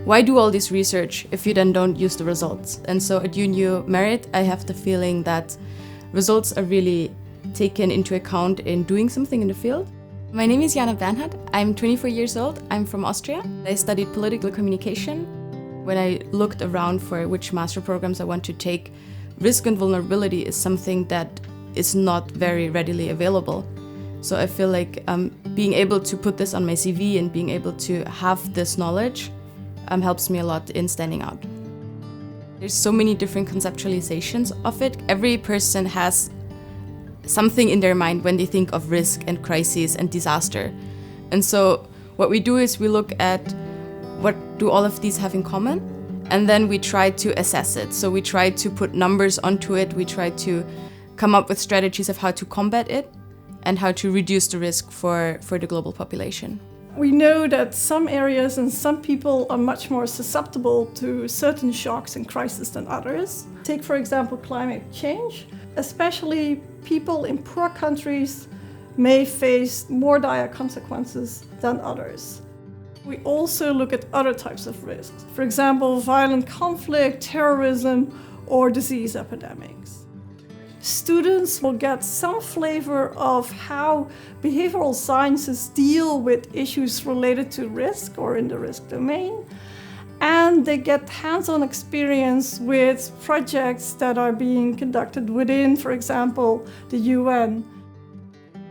Why do all this research if you then don't use the results? And so at UNU-MERIT, I have the feeling that results are really taken into account in doing something in the field. My name is Jana Bernhard. I'm 24 years old. I'm from Austria. I studied political communication. When I looked around for which master programs I want to take, risk and vulnerability is something that is not very readily available. So I feel like being able to put this on my CV and being able to have this knowledge helps me a lot in standing out. There's so many different conceptualizations of it. Every person has something in their mind when they think of risk and crisis and disaster. And so what we do is we look at what do all of these have in common, and then we try to assess it. So we try to put numbers onto it, we try to come up with strategies of how to combat it and how to reduce the risk for the global population. We know that some areas and some people are much more susceptible to certain shocks and crises than others. Take, for example, climate change. Especially people in poor countries may face more dire consequences than others. We also look at other types of risks. For example, violent conflict, terrorism, or disease epidemics. Students will get some flavor of how behavioral sciences deal with issues related to risk or in the risk domain. And they get hands-on experience with projects that are being conducted within, for example, the UN.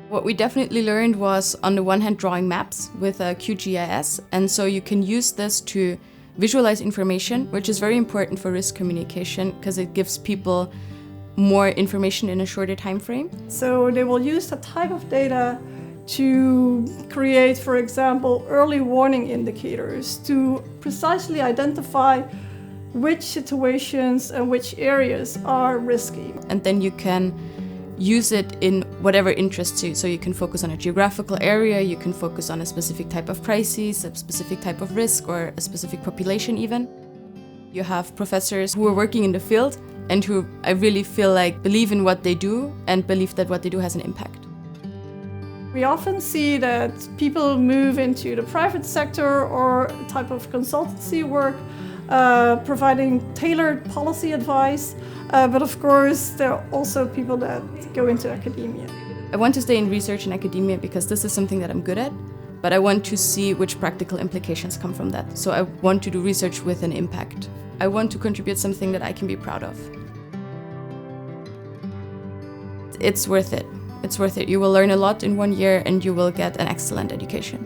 What we definitely learned was, on the one hand, drawing maps with QGIS. And so you can use this to visualize information, which is very important for risk communication because it gives people more information in a shorter time frame. So they will use that type of data to create, for example, early warning indicators to precisely identify which situations and which areas are risky. And then you can use it in whatever interests you. So you can focus on a geographical area, you can focus on a specific type of crisis, a specific type of risk, or a specific population even. You have professors who are working in the field and who I really feel like believe in what they do and believe that what they do has an impact. We often see that people move into the private sector or a type of consultancy work, providing tailored policy advice. But of course, there are also people that go into academia. I want to stay in research and academia because this is something that I'm good at, but I want to see which practical implications come from that. So I want to do research with an impact. I want to contribute something that I can be proud of. It's worth it. It's worth it. You will learn a lot in 1 year and you will get an excellent education.